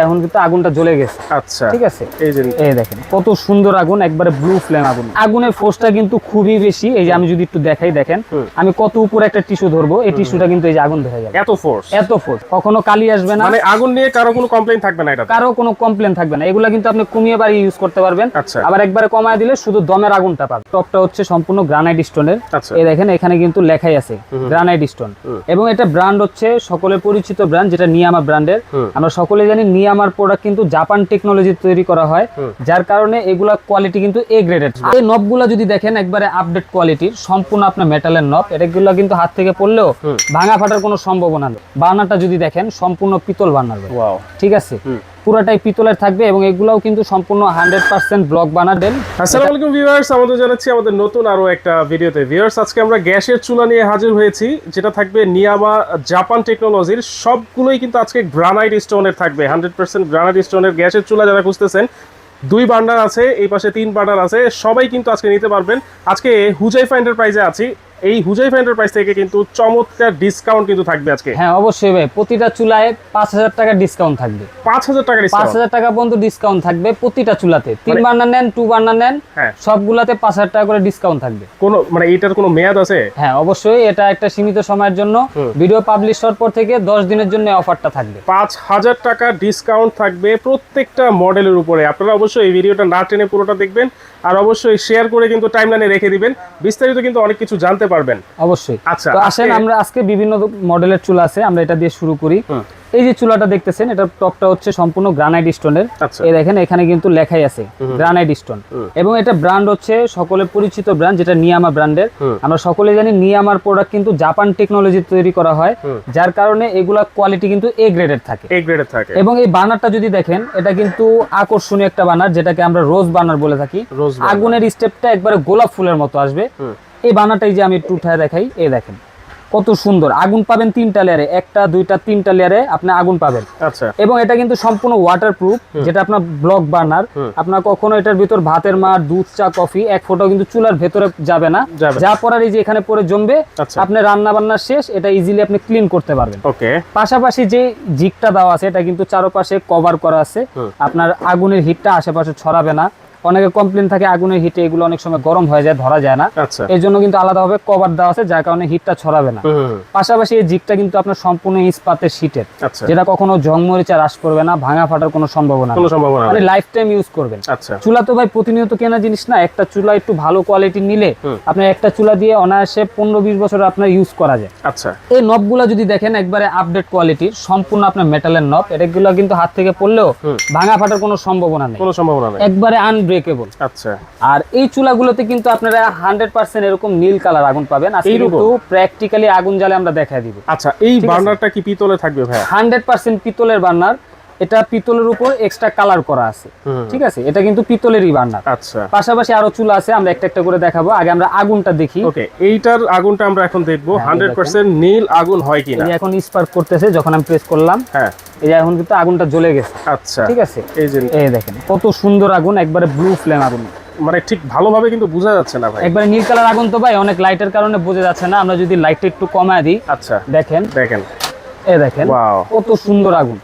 এখন কিন্তু আগুনটা জ্বলে গেছে। আচ্ছা, ঠিক আছে, এই দেখেন কত সুন্দর আগুন, একবারে ব্লু ফ্লেম আগুন। আগুনের ফোর্সটা কিন্তু খুবই বেশি। এই যে আমি যদি একটু দেখাই, দেখেন আমি কত উপরে একটা টিস্যু ধরবো, এই টিস্যুটা কিন্তু এই যে আগুন ধরে যাবে। এত ফোর্স, এত ফোর্স, কখনো কালি আসবে না। মানে আগুন নিয়ে কারো কোনো কমপ্লেইন থাকবে না, এটা কারো কোনো কমপ্লেন থাকবে না। এগুলা কিন্তু আপনি কমিয়ে বাড়ি ইউজ করতে পারবেন। আচ্ছা, আবার একবারে কমায় দিলে শুধু দমের আগুনটা পাবে। টপটা হচ্ছে সম্পূর্ণ গ্রানাইট স্টোনের। আচ্ছা, এই দেখেন এখানে কিন্তু লেখাই আছে গ্রানাইট স্টোন, এবং এটা ব্র্যান্ড হচ্ছে সকলের পরিচিত ব্র্যান্ড, যেটা নিয়ামা ব্র্যান্ডের। আমরা সকলে জানি নিয়ামার প্রোডাক্ট কিন্তু জাপান টেকনোলজি তৈরি করা হয়, যার কারণে এগুলা কোয়ালিটি কিন্তু এ গ্রেডেড। এই নবগুলা যদি দেখেন একবারে আপডেট কোয়ালিটির, সম্পূর্ণ আপনার মেটালের নব। এগুলা কিন্তু হাত থেকে পড়লেও ভাঙা ফাটার কোনো সম্ভাবনা নেই। বার্নারটা যদি দেখেন সম্পূর্ণ পিতল বার্নার, ঠিক আছে, পুরাটাই পিতলের থাকবে, এবং এগুলাও কিন্তু সম্পূর্ণ 100% ব্লক বার্নার দেন। আসসালামু আলাইকুম ভিউয়ার্স, আমাদের জানাচ্ছি আমাদের নতুন আরো একটা ভিডিওতে। ভিউয়ার্স, আজকে আমরা গ্যাসের চুলা নিয়ে হাজির হয়েছি, যেটা থাকবে নিয়ামা জাপান টেকনোলজির। সবগুলোই কিন্তু আজকে গ্রানাইট স্টোনের থাকবে, 100% গ্রানাইট স্টোনের গ্যাসের চুলা যারা খুঁজতেছেন। 2 বার্নার আছে, এই পাশে 3 বার্নার আছে, সবাই কিন্তু আজকে নিতে পারবেন। আজকে হুজাইফা এন্টারপ্রাইজে আছি। এই হুজাইফা এন্টারপ্রাইজ থেকে কিন্তু চমৎকার ডিসকাউন্ট কিন্তু থাকবে আজকে। হ্যাঁ অবশ্যই ভাই, প্রতিটা চুলায় 5000 টাকা ডিসকাউন্ট থাকবে। 5000 টাকা ডিসকাউন্ট, 5000 টাকা পর্যন্ত ডিসকাউন্ট থাকবে প্রতিটা চুলাতে। 3 বার্নার নেন, 2 বার্নার নেন, সবগুলাতে 5000 টাকা করে ডিসকাউন্ট থাকবে। কোন মানে এটার কোনো মেয়াদ আছে? হ্যাঁ অবশ্যই, এটা একটা সীমিত সময়ের জন্য। ভিডিও পাবলিশ হওয়ার পর থেকে 10 দিনের জন্য অফারটা থাকবে। 5000 টাকা ডিসকাউন্ট থাকবে প্রত্যেকটা মডেলের উপরে। আপনারা অবশ্যই এই ভিডিওটা না টেনে পুরোটা দেখবেন, আর অবশ্যই শেয়ার করে কিন্তু টাইমলাইনে রেখে দিবেন। বিস্তারিত কিন্তু অনেক কিছু জানতে পারবেন অবশ্যই। আচ্ছা, তো আসেন আমরা আজকে বিভিন্ন মডেলের চুলা আছে, আমরা এটা দিয়ে শুরু করি। এই যে চুলাটা দেখতেছেন, এটা টপটা হচ্ছে সম্পূর্ণ গ্রানাইট স্টোনের। এই দেখেন এখানে কিন্তু লেখাই আছে গ্রানাইট স্টোন, এবং এটা ব্র্যান্ড হচ্ছে সকলের পরিচিত ব্র্যান্ড, যেটা নিয়ামা ব্র্যান্ডের। আমরা সকলে জানি নিয়ামার প্রোডাক্ট কিন্তু জাপান টেকনোলজি তৈরি করা হয়, যার কারণে এগুলা কোয়ালিটি কিন্তু এ গ্রেডের থাকে। এবং এই বার্নারটা যদি দেখেন, এটা কিন্তু আকর্ষণীয় একটা বার্নার, যেটাকে আমরা রোজ বার্নার বলে থাকি। আগুনের স্টেপটা একবারে গোলাপ ফুলের মতো আসবে। এই বার্নারটাই যে আমি একটু উঠায় দেখাই, এই দেখেন কত সুন্দর আগুন পাবেন। 3টা লেয়ারে, 1টা 2টা 3টা লেয়ারে আপনি আগুন পাবেন। আচ্ছা, এবং এটা কিন্তু সম্পূর্ণ ওয়াটারপ্রুফ, যেটা আপনার ব্লক বার্নার। আপনার কখনো এটার ভিতর ভাতের মার, দুধ, চা, কফি এক ফোঁটাও কিন্তু চুলার ভেতরে যাবে না। যা পড়ার এই যে এখানে পরে জমবে, আপনি রান্না বান্না শেষ এটা ইজিলি আপনি ক্লিন করতে পারবেন। ওকে, পাশাপাশি যে জিগটা দেওয়া আছে, এটা কিন্তু চারপাশে কভার করা আছে, আপনার আগুনের হিটটা আশেপাশে ছড়াবে না। অনেকে কমপ্লেন থাকে আগুনের হিটে এগুলো অনেক সময় গরম হয়ে যায়, ধরা যায় না। এই জন্য কিন্তু আলাদাভাবে কভার দেওয়া আছে, যার কারণে হিটটা ছড়াবে না। পাশাপাশি এই জিগটা কিন্তু আপনার সম্পূর্ণ ইস্পাতের শীটের, যেটা কখনো ঝংমরিচা হ্রাস করবে না, ভাঙা ফাটার কোনো সম্ভাবনা মানে লাইফ টাইম ইউজ করবেন। চুলা তো ভাই প্রতিনিয়ত কেনা জিনিস না, একটা চুলা একটু ভালো কোয়ালিটি নিলে আপনার একটা চুলা দিয়ে অনায়াসে 15-20 বছর আপনার ইউজ করা যায়। এই নবগুলা যদি দেখেন একবারে আপডেট কোয়ালিটির, সম্পূর্ণ আপনার মেটালের নব। এগুলো কিন্তু হাত থেকে পড়লেও ভাঙা ফাটার কোনো সম্ভাবনা নেই, একবারে ব্রেকেবল। আচ্ছা, আর এই চুলাগুলোতে কিন্তু আপনারা 100% এরকম নীল কালার আগুন পাবেন। আজকে কিন্তু প্র্যাকটিক্যালি আগুন জ্বালে আমরা দেখাই দিব। আচ্ছা, এই বার্নারটা কি পিতলে থাকবে ভাই? 100% পিতলের বার্নার। এটা পিতলের উপর এক্সট্রা কালার করা আছে, ঠিক আছে, এটা কিন্তু পিতলেরই বার্নার। আচ্ছা, পাশাপাশি আরো চুলা আছে, আমরা একটা একটা করে দেখাবো। আগে আমরা আগুনটা দেখি। ওকে, এইটার আগুনটা আমরা এখন দেখবো 100% নীল আগুন হয় কিনা। এই এখন স্পার্ক করতেছে, যখন আমি প্রেস করলাম, হ্যাঁ এই যে এখন কিন্তু আগুনটা জ্বলে গেছে। আচ্ছা, ঠিক আছে, এই দেখেন কত সুন্দর আগুন, একবারে ব্লু ফ্লেম আগুন। মানে ঠিক ভালোভাবে কিন্তু বোঝা যাচ্ছে না ভাই, একবারে নীল কালার আগুন। তো ভাই অনেক লাইটের কারণে বোঝা যাচ্ছে না, আমরা যদি লাইটটা একটু কমায় দিই। আচ্ছা, দেখেন এই দেখেন কত সুন্দর আগুন,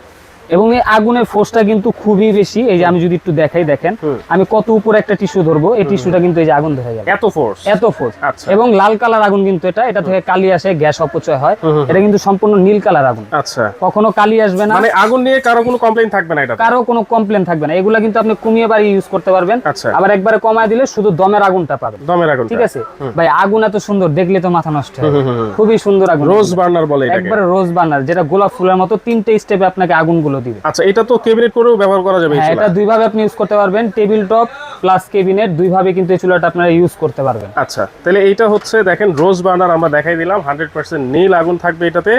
এবং এই আগুনের ফোর্সটা কিন্তু খুবই বেশি। এই যে আমি যদি একটু দেখাই, দেখেন আমি কত উপরে একটা টিস্যু ধরবো, এই টিস্যুটা কিন্তু এই যে আগুন ধরে যাবে। এত ফোর্স। এবং লাল কালার আগুন কিন্তু এটা থেকে কালি আসে, গ্যাস অপচয় হয়। এটা কিন্তু সম্পূর্ণ নীল কালার আগুন। আচ্ছা, কখনো কালি আসবে না, মানে আগুন নিয়ে কারো কোনো কমপ্লেইন থাকবে না, এটা কারো কোনো কমপ্লেন থাকবে না। এগুলা কিন্তু আপনি কমিয়ে বাড়ি ইউজ করতে পারবেন। আবার একবারে কমায় দিলে শুধু দমের আগুনটা পাবেন, ঠিক আছে ভাই। আগুন এত সুন্দর, দেখলে তো মাথা নষ্ট হয়। খুবই সুন্দর আগুন, রোজ বার্নার বলে এটাকে, একবারে রোজ বার্নার, যেটা গোলাপ ফুলের মতো 3টে স্টেপে আপনাকে আগুনগুলো দিবে। আচ্ছা, এটা তো ক্যাবিনেট করেও ব্যবহার করা যাবে। হ্যাঁ, এটা দুইভাবে আপনি ইউজ করতে পারবেন, টেবিল টপ প্লাস ক্যাবিনেট, দুইভাবে কিন্তু এই চুলাটা আপনারা ইউজ করতে পারবেন। আচ্ছা, তাহলে এইটা হচ্ছে দেখেন রোজ বার্নার আমরা দেখাই দিলাম, 100% নীল আগুন থাকবে এটাতে।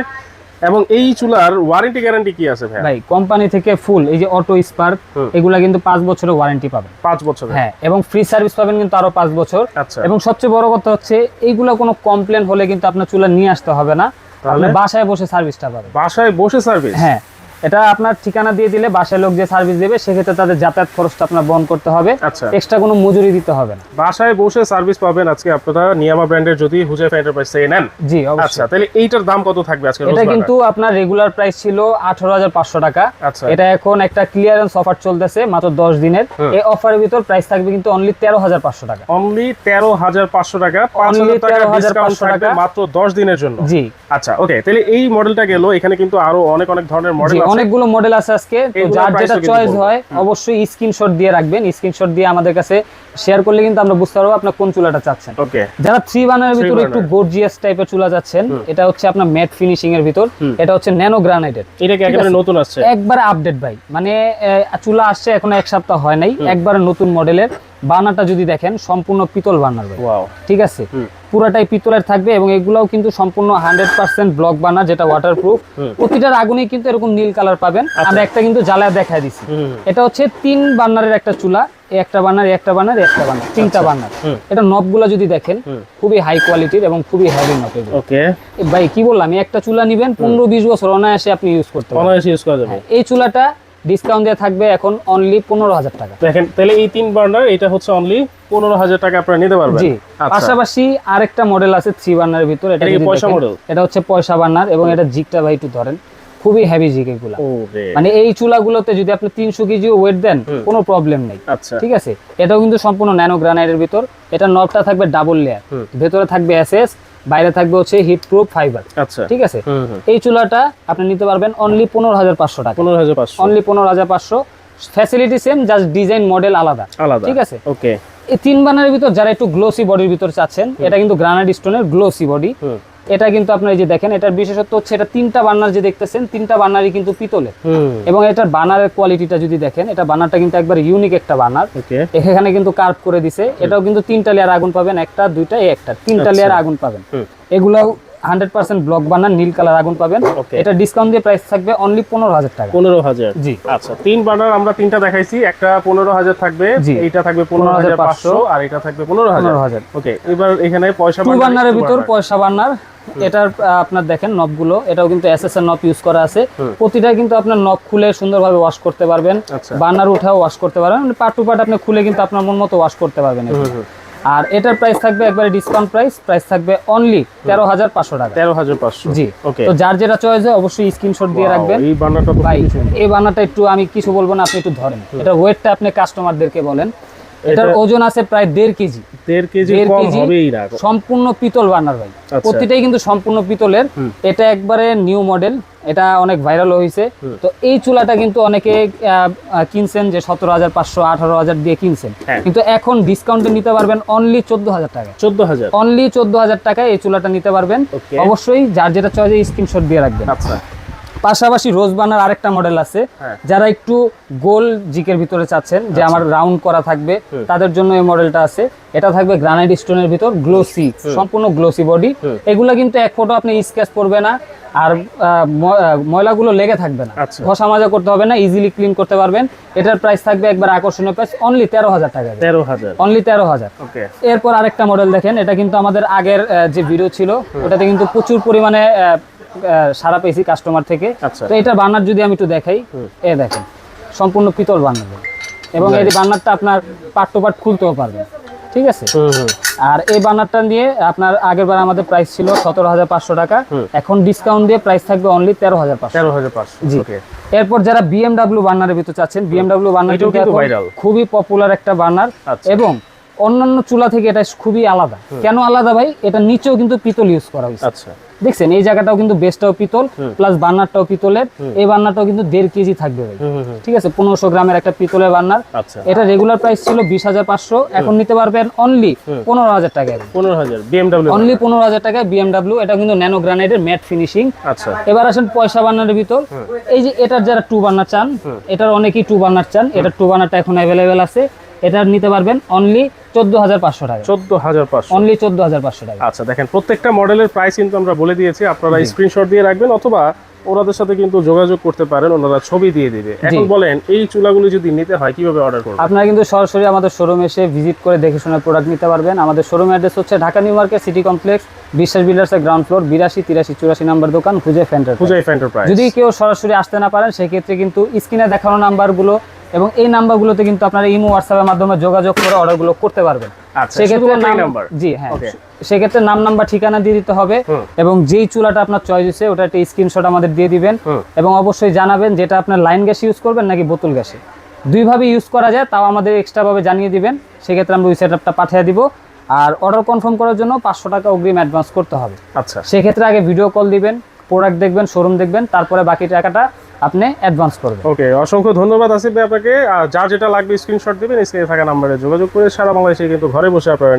এবং এই চুলার ওয়ারেন্টি গ্যারান্টি কি আছে ভাই? ভাই কোম্পানি থেকে ফুল, এই যে অটো স্পার্ক, এগুলা কিন্তু 5 বছরের ওয়ারেন্টি পাবেন। 5 বছর? হ্যাঁ, এবং ফ্রি সার্ভিস পাবেন কিন্তু আরো 5 বছর। আচ্ছা, এবং সবচেয়ে বড় কথা হচ্ছে এইগুলা কোনো কমপ্লেন হলে কিন্তু আপনার চুলা নিয়ে আসতে হবে না, আপনি বাসায় বসে সার্ভিসটা পাবেন। বাসায় বসে সার্ভিস? হ্যাঁ, এটা আপনার ঠিকানা দিয়ে দিলে বাসায় লোক যে সার্ভিস দেবে সেক্ষেত্রে তাদের যাতায়াত খরচটা আপনার বহন করতে হবে, আচ্ছা এক্সট্রা কোনো মজুরি দিতে হবে না। বাসায় বসে সার্ভিস পাবেন আজকে আপনারা নিয়ামা ব্র্যান্ডের যদি হুজাইফা এন্টারপ্রাইজ থেকে নেন। জি আচ্ছা, অবশ্যই। তাহলে এইটার দাম কত থাকবে আজকে? এটা কিন্তু আপনার রেগুলার প্রাইস ছিল 18,500 টাকা। আচ্ছা, এটা এখন একটা ক্লিয়ারেন্স অফার চলতেছে মাত্র 10 দিনের। এই অফারের ভিতর প্রাইস থাকবে কিন্তু অনলি 13,500 টাকা। অনলি 13,500 টাকা, 5,000 টাকা ডিসকাউন্ট থাকবে মাত্র 10 দিনের জন্য। জি আচ্ছা ওকে, তাহলে এই মডেলটা গেল, এখানে কিন্তু আরো অনেক অনেক ধরনের মডেল আছে, অনেকগুলো মডেল আছে আজকে। তো এগুলোর যার price যেটা ও কিন্তু চয়েস বলবো। হয় অবশ্যই স্ক্রিনশট দিয়ে রাখবেন। স্ক্রিনশট দিয়ে আমাদের কাছে শেয়ার করলে কিন্তু আমরা বুঝতে পারবো আপনার কোন চুলাটা চাচ্ছেন। ওকে, যারা 3 বার্নারের ভিতর burner। একটু গর্জিয়াস টাইপের চুলা চাচ্ছেন, এটা হচ্ছে আপনার ম্যাট ফিনিশিং এর ভিতর, এটা হচ্ছে ন্যানো গ্রানাইটের। এটা কি একেবারে নতুন আসছে? একবারে আপডেট ভাই, মানে চুলা আসছে এখনো এক সপ্তাহ হয় নাই, একবারে নতুন মডেলের। বার্নারটা যদি দেখেন সম্পূর্ণ পিতল বার্নার ভাই, ওয়াও, ঠিক আছে, পুরাটাই পিতলের থাকবে এবং এগুলাও কিন্তু সম্পূর্ণ 100% ব্লক বার্নার, যেটা ওয়াটারপ্রুফ। প্রতিটার আগুনেই কিন্তু এরকম নীল কালার পাবেন। আমরা একটা কিন্তু জ্বালায় দেখায় দিছি। এটা হচ্ছে 3 বার্নারের একটা চুলা, একটা বার্নার, একটা বার্নার, একটা বার্নার, 3টা বার্নার। এটা নবগুলো যদি দেখেন খুবই হাই কোয়ালিটির এবং খুবই হেভি নব। ওকে ভাই কি বললাম, এই একটা চুলা নিবেন 15-20 বছর অনায়াসে আপনি ইউজ করতে পারবেন, অনায়াসে ইউজ করা যাবে। এই চুলাটা ডিসকাউন্ট দিয়ে থাকবে এখন অনলি 15,000 টাকা। দেখেন, তাহলে এই 3 বার্নার এটা হচ্ছে অনলি 15,000 টাকা আপনারা নিতে পারবেন। জি, পাশাপাশি আরেকটা মডেল আছে 3 বার্নারের ভিতর, এটা কি পয়সা মডেল? এটা হচ্ছে পয়সা বার্নার এবং এটা জিগটা ভাই একটু ধরেন, খুবই হেভি জিগ এগুলা। ওরে, মানে এই চুলাগুলোতে যদি আপনি 300 কেজি ওয়েট দেন কোনো প্রবলেম নেই। আচ্ছা, ঠিক আছে, এটাও কিন্তু সম্পূর্ণ ন্যানো গ্রানাইটের ভিতর। এটা নবটা থাকবে ডাবল লেয়ার, ভেতরে থাকবে এসএস, বাইরে থাকবে হচ্ছে হিট প্রুফ ফাইবার। আচ্ছা, ঠিক আছে, এই চুলাটা আপনি নিতে পারবেন অনলি 15,500 টাকা। 15,500, only 15,500। Facility same, just design model আলাদা। ঠিক আছে, ওকে। এই 3 বার্নারের ভিতর যারা একটু গ্লোসি বডির ভিতর চাচ্ছেন, এটা কিন্তু গ্রানাইট স্টোনের গ্লোসি বডি। এটা কিন্তু আপনারা এই যে দেখেন, এটার বিশেষত্ব হচ্ছে এটা 3টা বার্নার যে দেখতেছেন, 3টা বার্নারই কিন্তু পিতলের। এবং এটার বার্নারের কোয়ালিটিটা যদি দেখেন, এটা বার্নারটা কিন্তু একবার ইউনিক একটা বার্নার। ওকে, এখানে কিন্তু কার্ভ করে দিছে। এটাও কিন্তু 3টা লেয়ার আগুন পাবেন, একটা দুইটা একটা 3টা লেয়ার আগুন পাবেন। এগুলো 100% ব্লক বার্নার, নীল কালার আগুন পাবেন। এটা ডিসকাউন্ট দিয়ে প্রাইস থাকবে অনলি 15,000 টাকা। 15,000, জি। আচ্ছা, 3 বার্নার আমরা 3টা দেখাইছি, একটা 15,000 থাকবে, এইটা থাকবে 15,500 আর এটা থাকবে 15,000। ওকে, এবার এখানে পয়সা 2 বার্নারের ভিতর পয়সা বার্নার। এটার আপনার দেখেন নবগুলো, এটাও কিন্তু এসএস এর নব ইউজ করা আছে। প্রতিটা কিন্তু আপনার নব খুলে সুন্দরভাবে ওয়াশ করতে পারবেন, বার্নার উঠাও ওয়াশ করতে পারবেন, মানে পার্ট টু পার্ট আপনি খুলে কিন্তু আপনার মন মতো ওয়াশ করতে পারবেন। আর এটার প্রাইস থাকবে একবারে ডিসকাউন্ট প্রাইস থাকবে অনলি 13,500 টাকা। 13,500, জি, ওকে। তো যার যেটা চয়েস হয় অবশ্যই স্ক্রিনশট দিয়ে রাখবেন। এই বার্নারটা তো ভাই এই বার্নারটা একটু আমি কিছু বলবো না, আপনি একটু ধরেন। এটা ওয়েটটা আপনি কাস্টমারদেরকে বলেন। এটার ওজন আছে প্রায় 1.5 কেজি। 1.5 কেজি কম হবেই না। সম্পূর্ণ পিতল বার্নার ভাই, প্রতিটাই কিন্তু সম্পূর্ণ পিতলের। এটা একবারে নিউ মডেল, এটা অনেক ভাইরাল হয়েছে। তো এই চুলাটা কিন্তু অনেকে কিনছেন যে 17,500 18,000 দিয়ে কিনছেন, কিন্তু এখন ডিসকাউন্টে নিতে পারবেন অনলি 14,000 টাকা। 14,000, অনলি 14,000 টাকায় এই চুলাটা নিতে পারবেন। অবশ্যই যার যেটা চয়েস স্ক্রিনশট দিয়ে রাখবেন। আচ্ছা, পাশাপাশি রোজ বার্নার আরেকটা মডেল আছে, যারা একটু গোল জিকের ভিতরে চাচ্ছেন যে আমার রাউন্ড করা থাকবে, তাদের জন্য এই মডেলটা আছে। এটা থাকবে গ্রানাইট স্টোনের ভিতর, গ্লোসি, সম্পূর্ণ গ্লোসি বডি। এগুলা কিন্তু এক ফটো আপনি স্কেচ করবে না, আর ময়লাগুলো লেগে থাকবে না, ঘষা মাজা করতে হবে না, ইজিলি ক্লিন করতে পারবেন। এটার প্রাইস থাকবে একবার আকর্ষণীয় প্রাইস অনলি 13,000 টাকা। 13,000, অনলি 13,000। ওকে। এরপর আরেকটা মডেল দেখেন, এটা কিন্তু আমাদের আগের যে ভিডিও ছিল ওটাতে কিন্তু প্রচুর পরিমাণে সারা পেয়েছি কাস্টমার থেকে। তো এটা বার্নার যদি আমি একটু দেখাই, এ দেখেন সম্পূর্ণ পিতল বার্নার এবং এই বার্নারটা আপনার পার্ট টু পার্ট খুলতেও পারবেন। ঠিক আছে, আর এই বার্নারটা নিয়ে আপনার আগের বার আমাদের প্রাইস ছিল 17,500 টাকা, এখন ডিসকাউন্ট দিয়ে প্রাইস থাকবে অনলি 13,500। 13,500, জি। ওকে। এরপর যারা বিএমডব্লিউ বার্নারের ভিতর চাচ্ছেন, বিএমডব্লিউ বার্নার খুবই পপুলার একটা বার্নার এবং অন্যান্য চুলা থেকে এটা খুবই আলাদা। কেন আলাদা ভাই? এটা নিচেও কিন্তু পিতল ইউজ করা হয়েছে। আচ্ছা, দেখছেন এই জায়গাটাও কিন্তু বেসটাও পিতল, প্লাস বার্নারটাও পিতলের। এই বার্নারটাও কিন্তু 1.5 কেজি থাকবে ভাই। ঠিক আছে, 1500 গ্রামের একটা পিতলের বার্নার। এটা রেগুলার প্রাইস ছিল 20,500, এখন নিতে পারবেন অনলি 15,000 টাকায়। 15,000 বিএমডব্লিউ, অনলি 15,000 টাকায় বিএমডব্লিউ। এটা কিন্তু ন্যানো গ্রানাইটের ম্যাট ফিনিশিং। আচ্ছা, এবার আসেন পয়সা বার্নারের ভিতর। এই যে এটার যারা 2 বার্নার চান, এটার অনেকেই 2 বার্নার চান, এটার 2 বার্নারটা এখন অ্যাভেলেবেল আছে। এটা নিতে পারবেন অনলি 14,500 টাকা। 14,500, অনলি 14,500 টাকা। আচ্ছা, দেখেন প্রত্যেকটা মডেলের প্রাইস কিন্তু আমরা বলে দিয়েছি, আপনারা স্ক্রিনশট দিয়ে রাখবেন অথবা ওনাদের সাথে কিন্তু যোগাযোগ করতে পারেন, ওনারা ছবি দিয়ে দিবে। এখন বলেন এই চুলাগুলো যদি নিতে হয় কিভাবে অর্ডার করবেন? আপনারা কিন্তু সরাসরি আমাদের শোরুমে এসে ভিজিট করে দেখে শুনে প্রোডাক্ট নিতে পারবেন। আমাদের শোরুম অ্যাড্রেস হচ্ছে Dhaka new market city complex, বিশ্বাস বিল্ডার্সের গ্রাউন্ড ফ্লোর 82 83 84 নাম্বার দোকান হুজাইফ এন্টারপ্রাইজ। যদি কেউ সরাসরি আসতে না পারেন সেক্ষেত্রে কিন্তু স্ক্রিনে দেখানো নাম্বারগুলো এবং এই নাম্বারগুলোতে কিন্তু আপনারা ইমো হোয়াটসঅ্যাপের মাধ্যমে যোগাযোগ করে অর্ডারগুলো করতে পারবেন। সেক্ষেত্রে নাম্বার, জি হ্যাঁ, সেক্ষেত্রে নাম্বার ঠিকানা দিয়ে দিতে হবে এবং যেই চুলাটা আপনার চয়েস হয়েছে ওটা একটা স্ক্রিনশট আমাদের দিয়ে দিবেন এবং অবশ্যই জানাবেন যেটা আপনার লাইন গ্যাস ইউজ করবেন নাকি বোতল গ্যাসে, দুইভাবে ইউজ করা যায়, তাও আমাদের এক্সট্রা ভাবে জানিয়ে দিবেন, সেক্ষেত্রে আমরা ওই সেটআপটা পাঠিয়ে দিব। আর অর্ডার কনফার্ম করার জন্য 500 টাকা অগ্রিম অ্যাডভান্স করতে হবে। আচ্ছা, সেক্ষেত্রে আগে ভিডিও কল দিবেন, প্রোডাক্ট দেখবেন, শোরুম দেখবেন, তারপরে বাকি টাকাটা আপনি অ্যাডভান্স করবেন। ওকে, অসংখ্য ধন্যবাদ আসিফ ভাই আপনাকে। আর যা যেটা লাগবে স্ক্রিনশট দিবেন, স্ক্রিনে থাকা নাম্বারে যোগাযোগ করে সারা বাংলাদেশে কিন্তু ঘরে বসে আপনারা